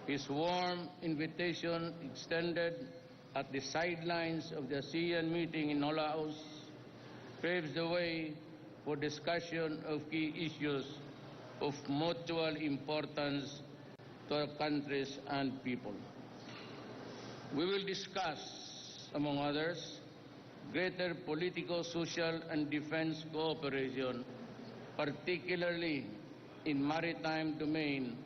His warm invitation extended at the sidelines of the ASEAN meeting in Laos paves the way for discussion of key issues of mutual importance to our countries and people. We will discuss, among others, greater political, social, and defense cooperation, particularly in maritime domain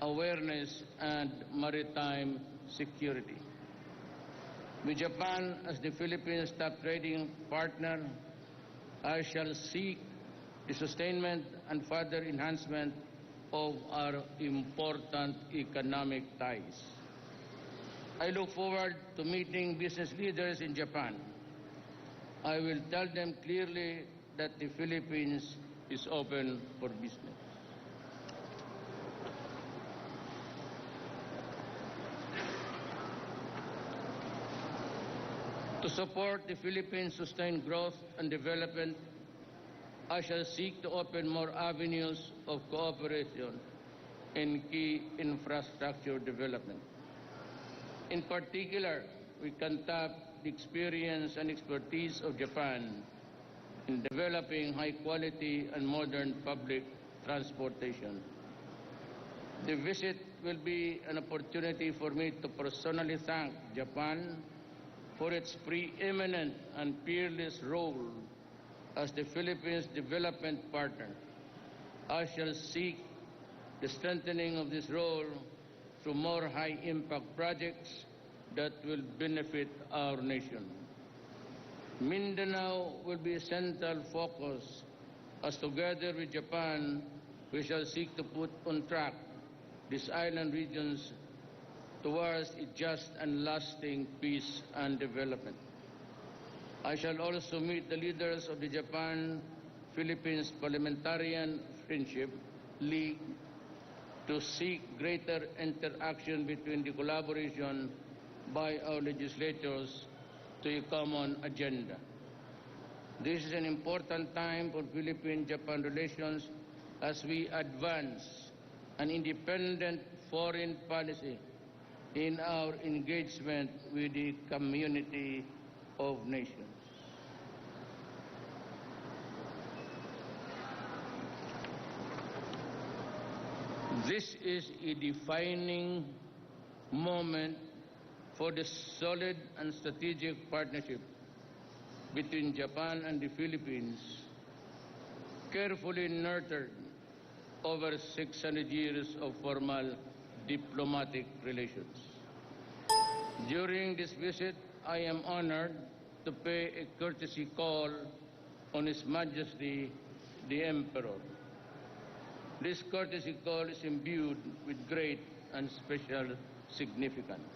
awareness and maritime security. With Japan as the Philippines' top trading partner, I shall seek the sustainment and further enhancement of our important economic ties. I look forward to meeting business leaders in Japan. I will tell them clearly that the Philippines is open for business. To support the Philippines' sustained growth and development, I shall seek to open more avenues of cooperation in key infrastructure development. In particular, we can tap the experience and expertise of Japan in developing high-quality and modern public transportation. The visit will be an opportunity for me to personally thank Japan for its preeminent and peerless role as the Philippines' development partner. I shall seek the strengthening of this role through more high-impact projects that will benefit our nation. Mindanao will be a central focus as together with Japan, we shall seek to put on track these island regions towards a just and lasting peace and development. I shall also meet the leaders of the Japan-Philippines Parliamentarian Friendship League to seek greater interaction between the collaboration by our legislators to a common agenda. This is an important time for Philippine-Japan relations as we advance an independent foreign policy in our engagement with the community of nations. This is a defining moment for the solid and strategic partnership between Japan and the Philippines, carefully nurtured over 600 years of formal diplomatic relations. During this visit, I am honored to pay a courtesy call on His Majesty the Emperor. This courtesy call is imbued with great and special significance.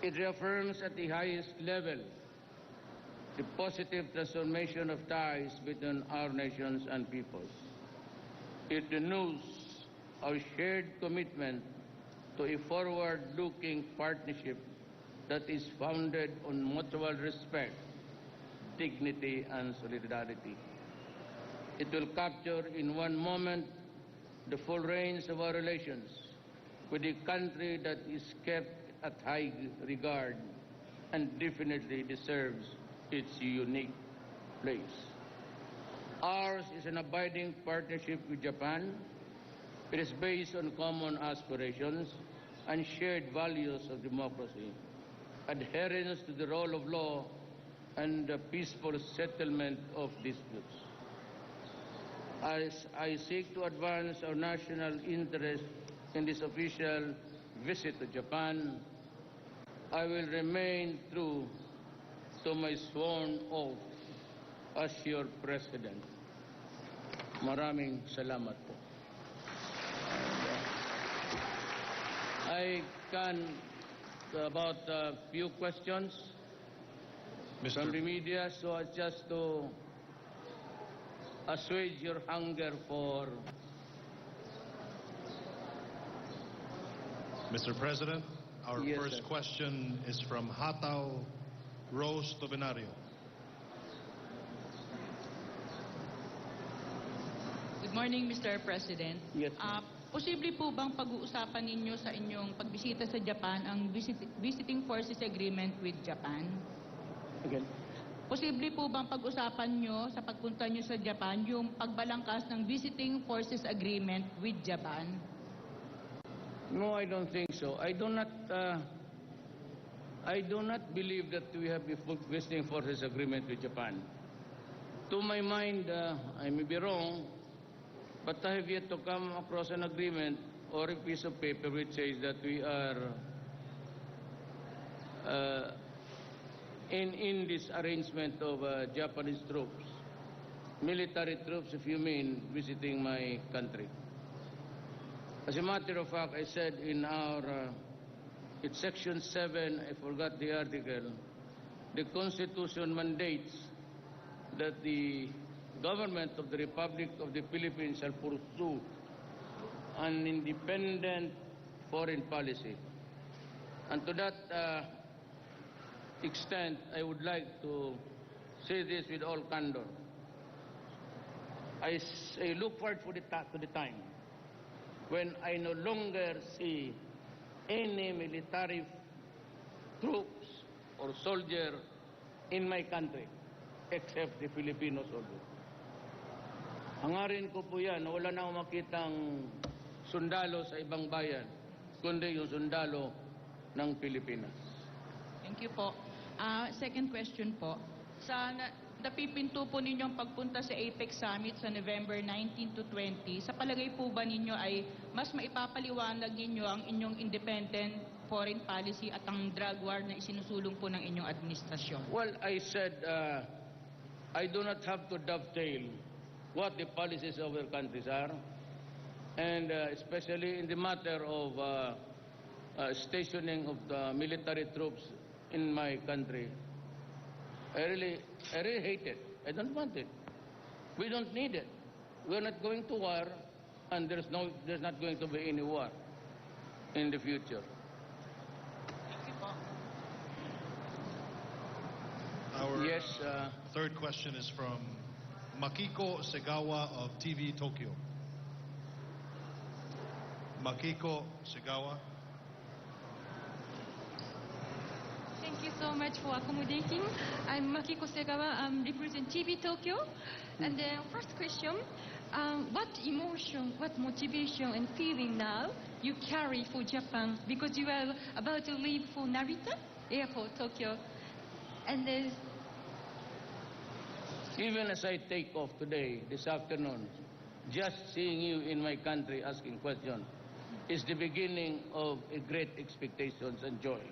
It reaffirms at the highest level the positive transformation of ties between our nations and peoples. It renews our shared commitment to a forward-looking partnership that is founded on mutual respect, dignity, and solidarity. It will capture in one moment the full range of our relations with a country that is kept at high regard and definitely deserves its unique place. Ours is an abiding partnership with Japan. It is based on common aspirations and shared values of democracy, adherence to the rule of law, and the peaceful settlement of disputes. As I seek to advance our national interest in this official visit to Japan, I will remain true to my sworn oath as your President. Maraming salamat po. I can about a few questions from the media, so just to assuage your hunger for... Mr. President, our Yes, first sir. question is from Hataw Rose Tobenario. Good morning, Mr. President. Yes, ma'am. Posible po bang pag-uusapan ninyo sa inyong pagbisita sa Japan ang Visiting Forces Agreement with Japan? Again. Posible po bang pag-usapan nyo sa pagpunta nyo sa Japan yung pagbalangkas ng Visiting Forces Agreement with Japan? No, I don't think so. I do not believe that we have a full visiting forces agreement with Japan. To my mind, I may be wrong, but I have yet to come across an agreement or a piece of paper which says that we are in this arrangement of Japanese troops, military troops, if you mean, visiting my country. As a matter of fact, I said in our, it's Section 7, I forgot the article, the Constitution mandates that the government of the Republic of the Philippines shall pursue an independent foreign policy. And to that extent, I would like to say this with all candor. I look forward to the time when I no longer see any military troops or soldier in my country except the Filipino soldier. Hangarin ko po yan na wala na akong makitang sundalo sa ibang bayan, kundi yung sundalo ng Pilipinas. Thank you po. Second question po. Sa napipinto po ninyong pagpunta sa APEC Summit sa November 19 to 20, sa palagay po ba ninyo ay mas maipapaliwanag ninyo ang inyong independent foreign policy at ang drug war na isinusulong po ng inyong administrasyon? Well, I said I do not have to dovetail what the policies of our countries are, and especially in the matter of stationing of the military troops in my country. I really hate it. I don't want it. We don't need it. We're not going to war, and there's not going to be any war in the future. Our Yes. third question is from Makiko Segawa of TV Tokyo. Makiko Segawa. Thank you so much for accommodating. I'm Makiko Segawa. I'm representing TV Tokyo. And the first question, what emotion, what motivation and feeling now you carry for Japan because you are about to leave for Narita Airport, Tokyo? And then Even as I take off today, this afternoon, just seeing you in my country asking questions is the beginning of a great expectations and joy.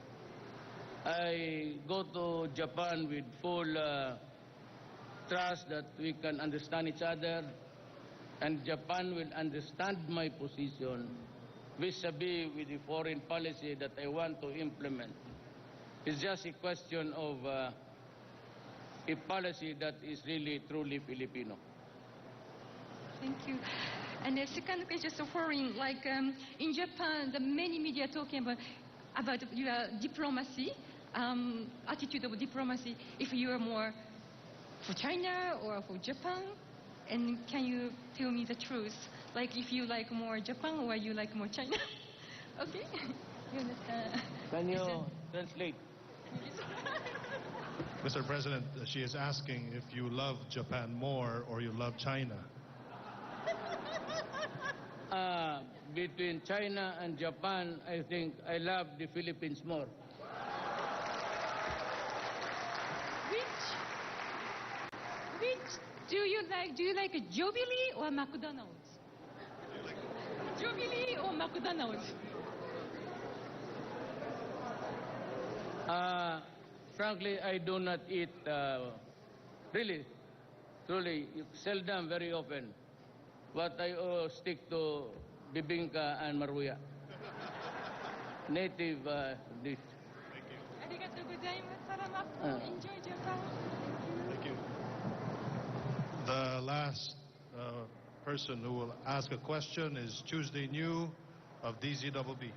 I go to Japan with full trust that we can understand each other, and Japan will understand my position vis-a-vis with the foreign policy that I want to implement. It's just a question of a policy that is really, truly Filipino. thank you. And the second question is foreign, like in Japan, the many media talking about your diplomacy, attitude of diplomacy, if you are more for China or for Japan, and can you tell me the truth? Like if you like more Japan or you like more China? Okay? You understand? Can you translate? Mr. President, she is asking if you love Japan more or you love China. Between China and Japan, I think I love the Philippines more. Which do you like? Do you like Jubilee or McDonald's? Jubilee or McDonald's? Frankly, I do not eat, really, truly, seldom, very often. But I stick to bibingka and maruya. Native dish. Arigatou gozaimasu. Salamat po. Enjoy Japan. Thank you. The last person who will ask a question is Tuesday New of DZBB.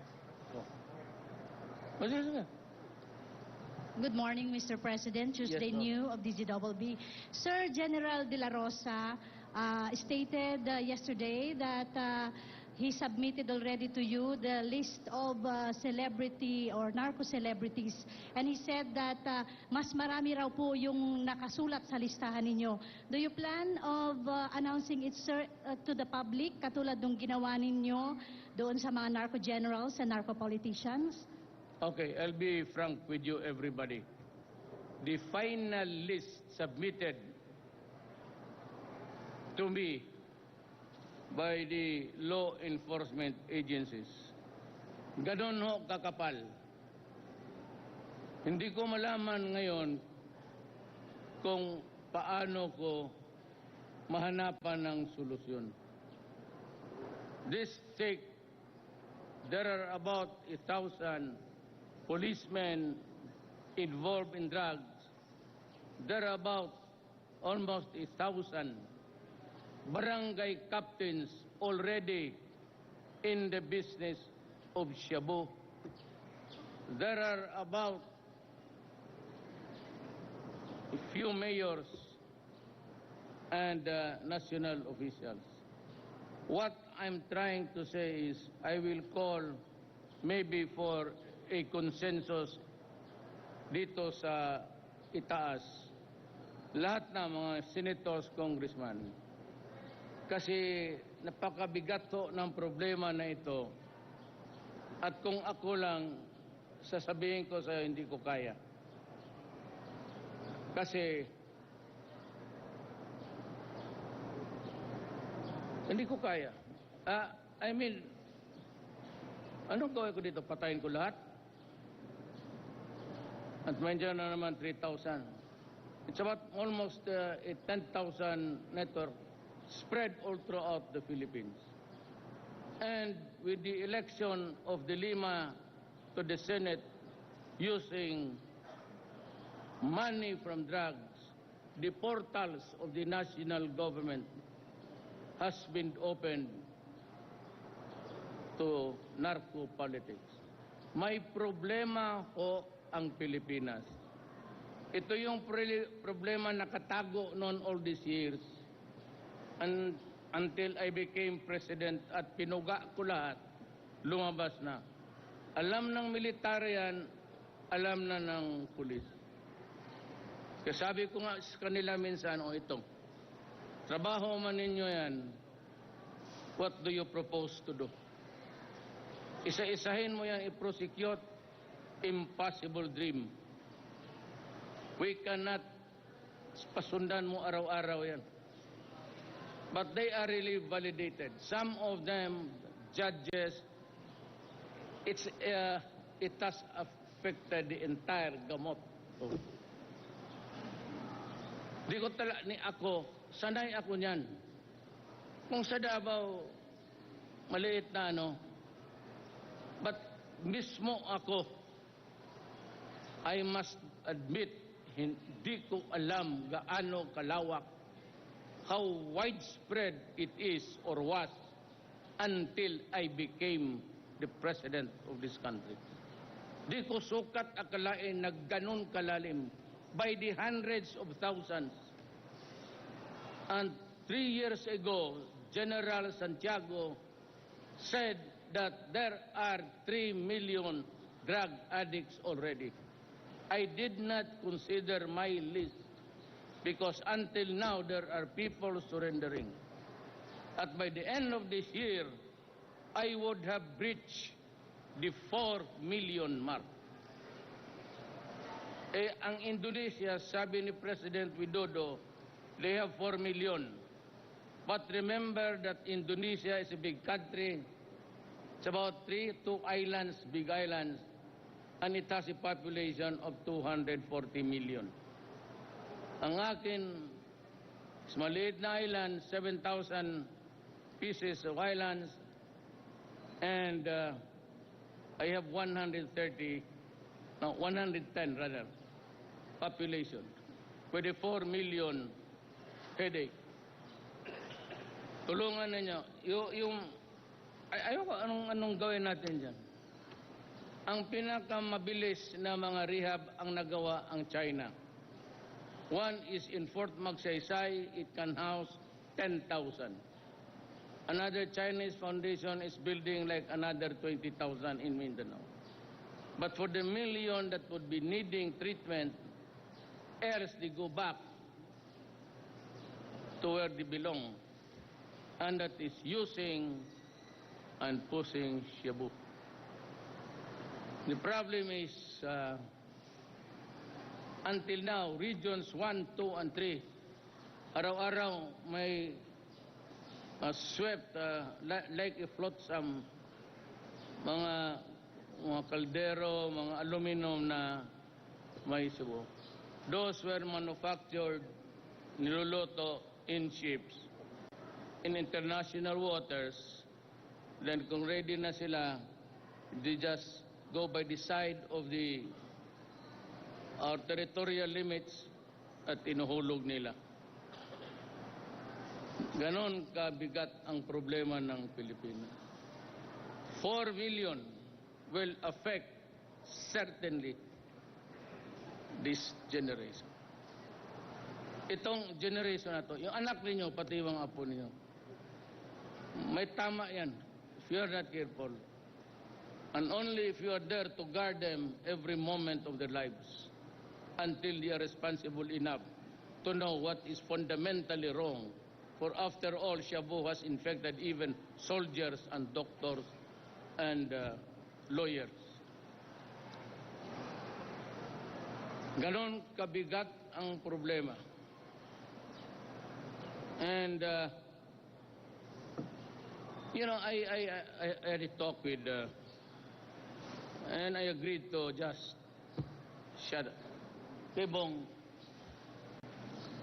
Good morning, Mr. President. Tuesday Yes, ma'am. New of DZBB. Sir, General De La Rosa stated yesterday that he submitted already to you the list of celebrity or narco-celebrities. And he said that mas marami raw po yung nakasulat sa listahan ninyo. Do you plan of announcing it, sir, to the public, katulad nung ginawa ninyo doon sa mga narco-generals and narco-politicians? Okay, I'll be frank with you, everybody. The final list submitted to me by the law enforcement agencies, ganon ho kakapal. Hindi ko malaman ngayon kung paano ko mahanapan ng solusyon. There are about 1,000 policemen involved in drugs. There are about almost 1,000 barangay captains already in the business of shabu. There are about a few mayors and national officials. What I'm trying to say is I will call maybe for a consensus dito sa itaas, lahat ng mga senators, congressman. Kasi napakabigat to ng problema na ito. At kung ako lang, sasabihin ko sa'yo, hindi ko kaya. Kasi hindi ko kaya. I mean, anong gawin ko dito? Patayin ko lahat? At medyo na naman 3,000. It's about almost a 10,000 network spread all throughout the Philippines. And with the election of the Lima to the Senate using money from drugs, the portals of the national government has been opened to narco politics. May problema ho ang Pilipinas. Ito yung problema nakatago noon all these years. And until I became president at pinuga ko lahat, lumabas na. Alam ng militar yan, alam na ng pulis. Kaya sabi ko nga sa kanila minsan, ito, trabaho man ninyo yan, what do you propose to do? Isa-isahin mo yan, i-prosecute, impossible dream. We cannot pasundan mo araw-araw yan. But they are really validated. Some of them, judges, it has affected the entire gamot. Di ko sanay ako niyan. Kung sa Davao, maliit na but mismo ako, I must admit, hindi ko alam gaano kalawak, how widespread it is or was until I became the president of this country. Di ko sukat akalain na ganun kalalim by the hundreds of thousands. And 3 years ago, General Santiago said that there are 3 million drug addicts already. I did not consider my list because until now there are people surrendering. At by the end of this year, I would have breached the 4 million mark. Ang Indonesia, sabi ni President Widodo, they have 4 million. But remember that Indonesia is a big country. It's about 2 islands, big islands, and it has a population of 240 million. Ang akin, is maliit na island, 7,000 pieces of islands, and I have 110 rather, population, with a 4 million headache. Tulungan ninyo, ayoko anong gawin natin dyan. Ang pinakamabilis na mga rehab ang nagawa ang China. One is in Fort Magsaysay, it can house 10,000. Another Chinese foundation is building like another 20,000 in Mindanao. But for the million that would be needing treatment, else they go back to where they belong, and that is using and pushing shabu. The problem is, until now, regions 1, 2, and 3, araw-araw may swept like a flotsam, mga kaldero, mga aluminum na may subo. Those were manufactured, niluluto in ships, in international waters. Then kung ready na sila, they just go by the side of our territorial limits at inuhulog nila. Ganon kabigat ang problema ng Pilipinas. 4 million will affect certainly this generation. Itong generation na to, yung anak ninyo, pati yung mga apo ninyo, may tama yan if you are not careful. And only if you are there to guard them every moment of their lives until they are responsible enough to know what is fundamentally wrong. For after all, shabu has infected even soldiers and doctors and lawyers. Ganon kabigat ang problema. And, you know, I had a talk with, and I agreed to just shut up. Kebong,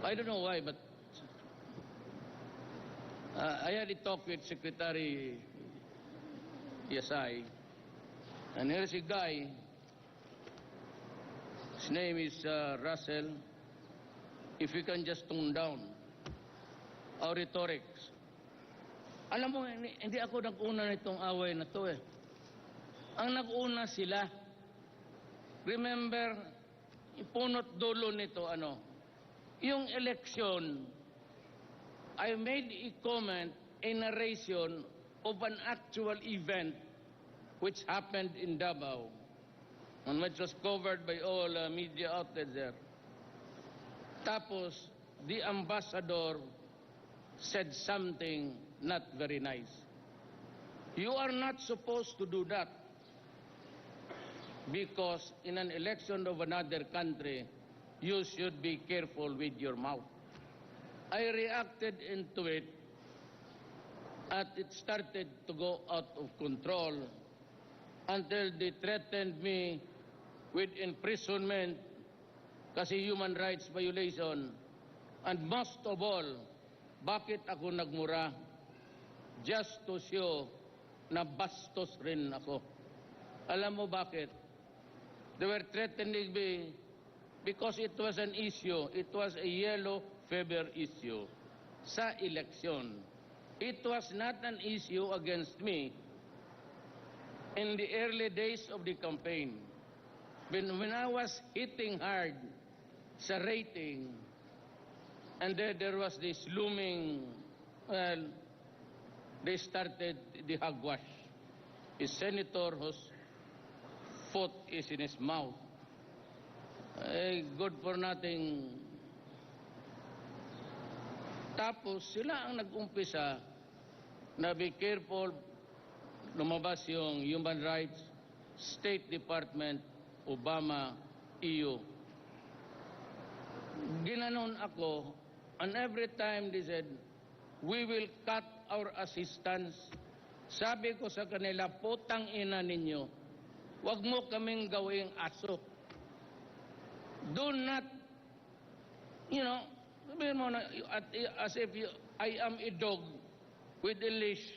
I don't know why, but I had a talk with Secretary Yasay, and here's a guy, his name is Russell. If you can just tone down our rhetorics. Alam mo, hindi ako nag-una nitong away na to eh. Ang nag-una sila. Remember, ipunot dulo nito, yung election, I made a comment, a narration of an actual event which happened in Davao, and which was covered by all media outlets there. Tapos, the ambassador said something not very nice. You are not supposed to do that because in an election of another country, you should be careful with your mouth. I reacted into it, and it started to go out of control until they threatened me with imprisonment kasi human rights violation. And most of all, bakit ako nagmura? Just to show na bastos rin ako. Alam mo bakit? They were threatening me because it was an issue. It was a yellow fever issue sa election. It was not an issue against me in the early days of the campaign. When I was hitting hard sa rating, and then there was this looming, well, they started the hogwash. A senator whose foot is in his mouth. Good for nothing. Tapos sila ang nag-umpisa na be careful, lumabas yung Human Rights, State Department, Obama, EU. Ginanon ako, and every time they said, we will cut our assistance. Sabi ko sa kanila, putang ina ninyo, wag mo kaming gawing aso. Do not, sabihin mo na, as if I am a dog with a leash,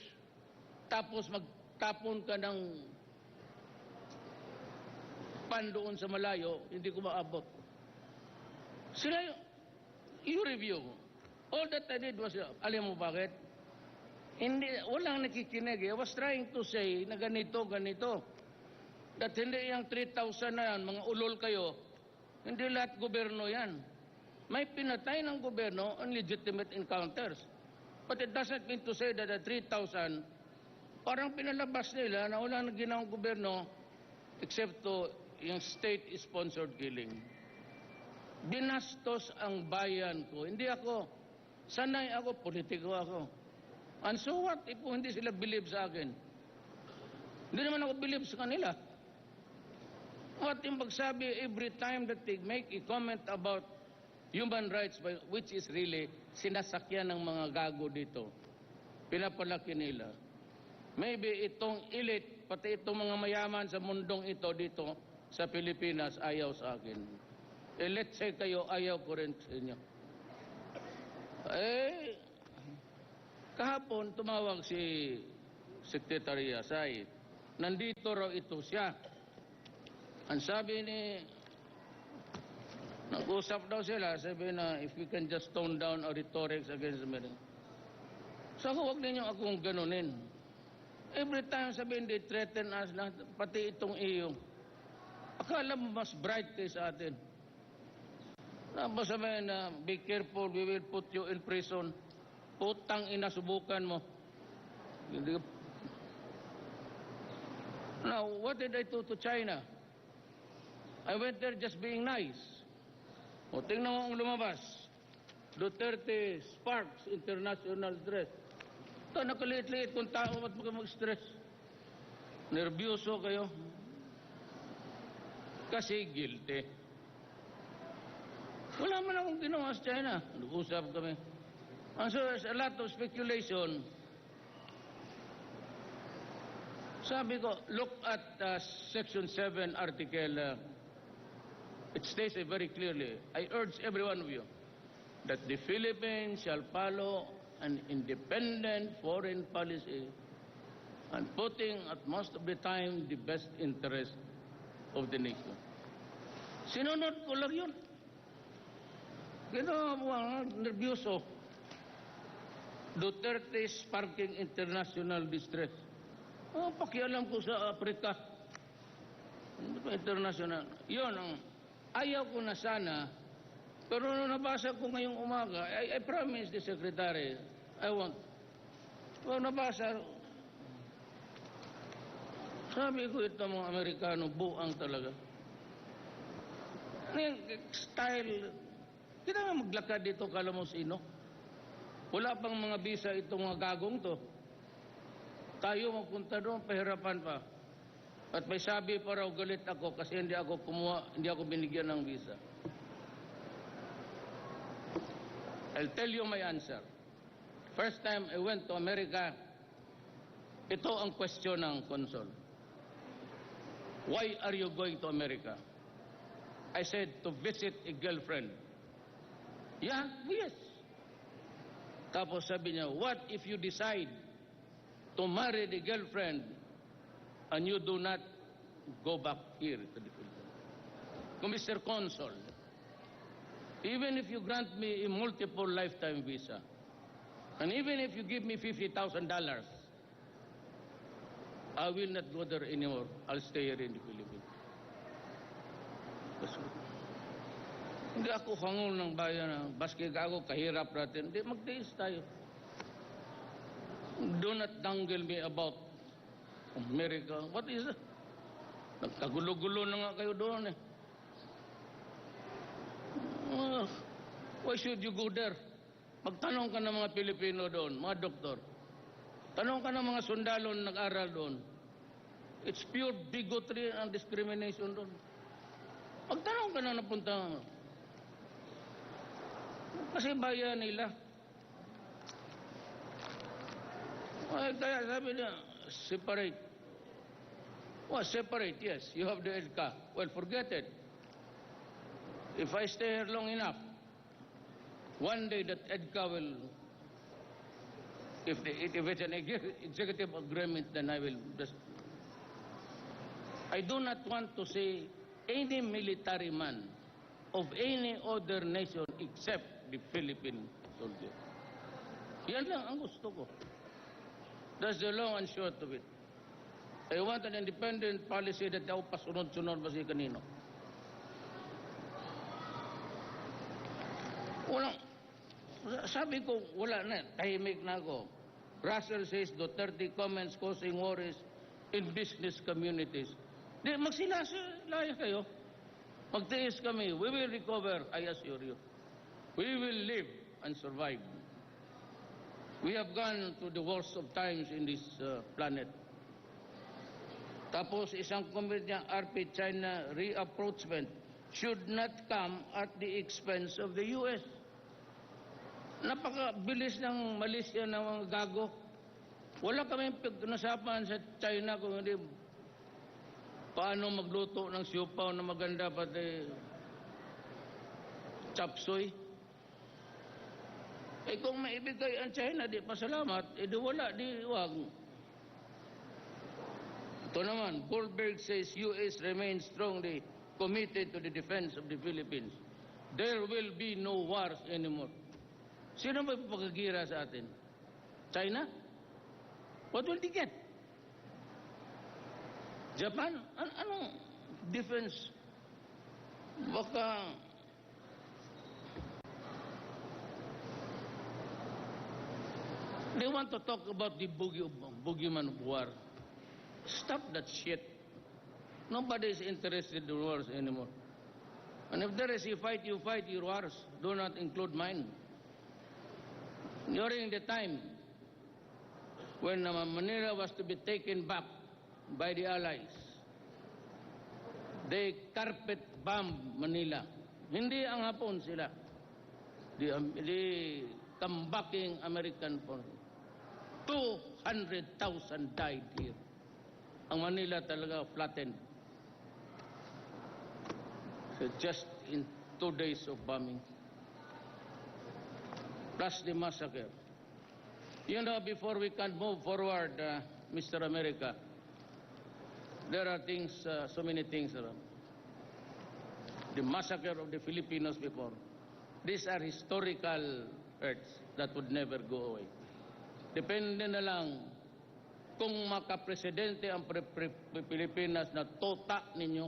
tapos magtapon ka ng pan doon sa malayo, hindi ko maabot. Sila, you review. All that I did was, alam mo bakit? Walang nakikinig. I was trying to say na ganito. That hindi yung 3,000 na yan, mga ulol kayo, hindi lahat gobyerno yan. May pinatay ng gobyerno on legitimate encounters. But it doesn't mean to say that the 3,000, parang pinalabas nila na wala nang ginawang gobyerno except to yung state-sponsored killing. Binastos ang bayan ko. Hindi ako. Sanay ako, politiko ako. And so what if hindi sila believe sa akin? Hindi naman ako believe sa kanila. What yung pagsabi every time that they make a comment about human rights, which is really sinasakyan ng mga gago dito. Pinapalaki nila. Maybe itong elite, pati itong mga mayaman sa mundong ito dito sa Pilipinas ayaw sa akin. Let's say kayo, ayaw ko rin sa inyo. Kahapon tumawag si Secretary Asay. Nandito raw ito siya. Ang sabi ni, nag-usap daw sila, sabi na if we can just tone down our rhetorics against America. So huwag ninyo akong ganunin. Every time sabihin, they threaten us lang, pati itong iyo. Akala mo mas bright kayo sa atin. Tapos sabihin na, be careful, we will put you in prison. Putang ina, subukan mo. Now, what did I do to China? I went there just being nice. O, tingnan mo ang lumabas. Duterte'S, Sparks, International Stress. Ito, nakaliit-liit kung tao, ba't mag-stress? Nervyoso kayo. Kasi guilty. Wala man akong ginawa sa China. Nag-usap kami. And so there's a lot of speculation. Sabi ko, look at Section 7 Article. It states it very clearly. I urge every one of you that the Philippines shall follow an independent foreign policy and putting at most of the time the best interest of the nation. Sinunod ko lang yun. Ginawa mo, nervyoso. Duterte'S Sparking International Distress. Pakialam ko sa Africa. International. Yun ang ayaw ko na sana, pero nung nabasa ko ngayong umaga, I promised the Secretary, I want. Kung nabasa, sabi ko ito mga Amerikano, buang talaga. Style, kita nga maglakad dito, kala mo sino? Wala pang mga visa itong mga gagong to. Tayo magpunta doon, pahirapan pa. At may sabi pa raw, galit ako kasi hindi ako binigyan ng visa. I'll tell you my answer. First time I went to America, ito ang question ng consul. Why are you going to America? I said, to visit a girlfriend. Yeah, yes. Tapos sabi niya, what if you decide to marry the girlfriend and you do not go back here to the Philippines? Mr. Consul, even if you grant me a multiple lifetime visa, and even if you give me $50,000, I will not go there anymore. I'll stay here in the Philippines. Hindi ako hangol ng bayan. Baski ako, kahirap natin. Hindi, magtiis tayo. Do not dangle me about America. What is it? Nagkagulo-gulo na nga kayo doon eh. Why should you go there? Magtanong ka ng mga Pilipino doon, mga doktor. Tanong ka ng mga sundalo na nag-aral doon. It's pure bigotry and discrimination doon. Magtanong ka na napunta. Kasi bayan nila. Ay, kaya sabi niya, separate. Well, separate, yes. You have the EDCA. Well, forget it. If I stay here long enough, one day that EDCA will, if it's an executive agreement, then I will just. I do not want to see any military man of any other nation except the Philippine soldiers. Yan lang ang gusto ko. That's the long and short of it. I want an independent policy that daw pasunod-sunod ba si kanino. Sabi ko, wala na, tahimik na ako. Russell says Duterte comments causing worries in business communities. Di, magsilayo kayo. Magtiis kami. We will recover, I assure you. We will live and survive. We have gone through the worst of times in this planet. Tapos isang comment niya, RP China reapproachment should not come at the expense of the US. Napakabilis ng Malaysia ng mga gago. Wala kaming pag-nasapan sa China kung hindi paano magluto ng siupaw na maganda pati chapsoy. Eh kung maibigay ang China, di pasalamat, eh di wala, di wag. Ito naman, Goldberg says US remains strongly committed to the defense of the Philippines. There will be no wars anymore. Sino ba pagkagira sa atin? China? What will they get? Japan? Anong defense? Baka they want to talk about the boogeyman of war. Stop that shit. Nobody is interested in wars anymore. And if there is a fight, you fight your wars. Do not include mine. During the time when Manila was to be taken back by the Allies, they carpet bombed Manila. Hindi ang Hapon sila. The comebacking American forces. 200,000 died here. Ang Manila talaga flattened. So just in 2 days of bombing. Plus the massacre. You know, before we can move forward, Mr. America, there are things, so many things around. The massacre of the Filipinos before. These are historical hurts that would never go away. Depende na lang kung makapresidente ang Pilipinas na tota ninyo.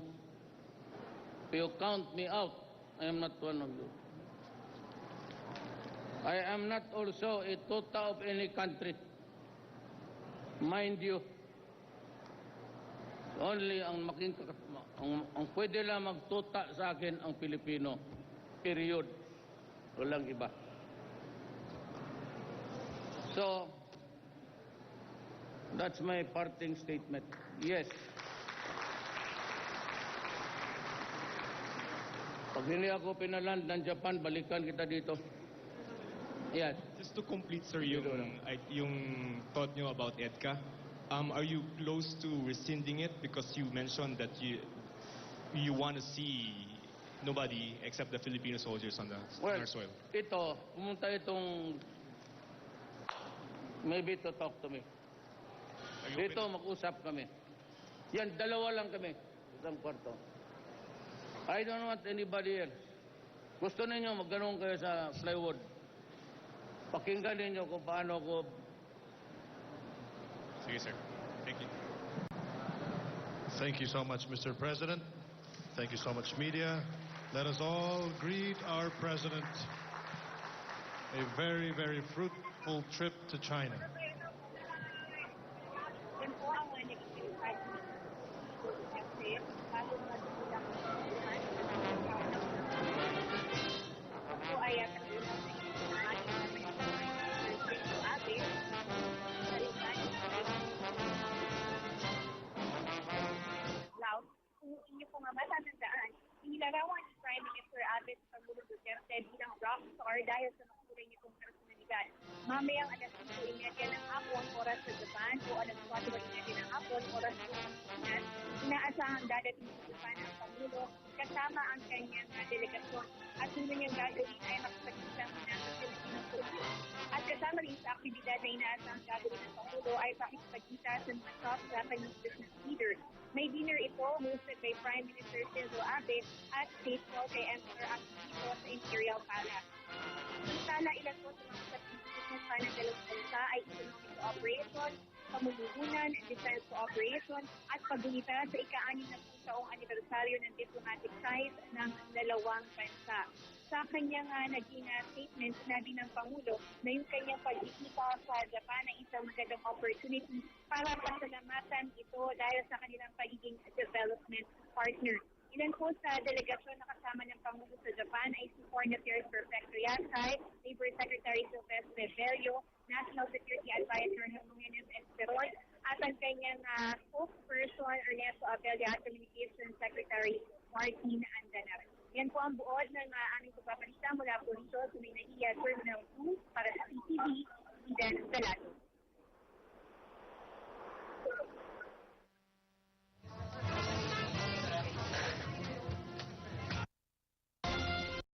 If you count me out, I am not one of you. I am not also a tota of any country. Mind you, only ang pwede lang magtota sa akin ang Pilipino. Period. Walang iba. So, that's my parting statement. Yes. Pag hindi ako pinaland ng Japan, balikan kita dito. Yes. Just to complete, sir, yung thought nyo about EDCA, are you close to rescinding it? Because you mentioned that you want to see nobody except the Filipino soldiers on our soil. Ito, pumunta itong maybe to talk to me. Dito, mag-usap kami. Yan, dalawa lang kami. Isang kwarto. I don't want anybody else. Gusto ninyo, magganong kayo sa plywood. Pakinggan ninyo kung paano ko. Sige, sir. Thank you. Thank you so much, Mr. President. Thank you so much, media. Let us all greet our president. A very, very fruitful trip to China. Kung inyo po nga matatandaan, inilarawan ni Prime Minister Abe sa Pangulo Duterte bilang rockstar dahil sa nakulay nitong personalidad. Mamayang alas 5:30 ng hapon, oras sa Japan, o alas 4:30 ng hapon, oras sa Pilipinas, inaasahang dadating sa Japan ang Pangulo kasama ang kanyang delegasyon. At sunod niyang gagawin ay makipagkita muna sa Filipino Police. At kasama rin sa aktibidad na inaasahang gagawin ng Pangulo ay pakikipagkita sa mga top Japanese business leaders. May dinner ito hosted by Prime Minister Shinzo Abe at faithful kay Emperor Akihito sa Imperial Palace. Samantala, ilan po sa mga business ng dalawang bansa ay economic cooperation, pamumuhunan and defense cooperation at paggunita sa ika-60 na taong anibersaryo ng diplomatic ties ng dalawang bansa. Sa kanyang naging statement, sinabi ng Pangulo na yung kanyang pagbisita sa Japan ay isang magandang opportunity para pasalamatan ito dahil sa kanilang pagiging development partner. Ilan po sa delegasyon na kasama ng Pangulo sa Japan ay si Foreign Affairs Perfecto Yasay, Labor Secretary Sylvester Reverio, National Security Advisor Jimenez Esperon, at ang kanyang spokesperson Ernesto Abella at Communications Secretary Martin Andanar. Yan po ang buod ng aming pagpapalita mula po rito sa May Terminal 2 para sa PTV, Eden Dalato.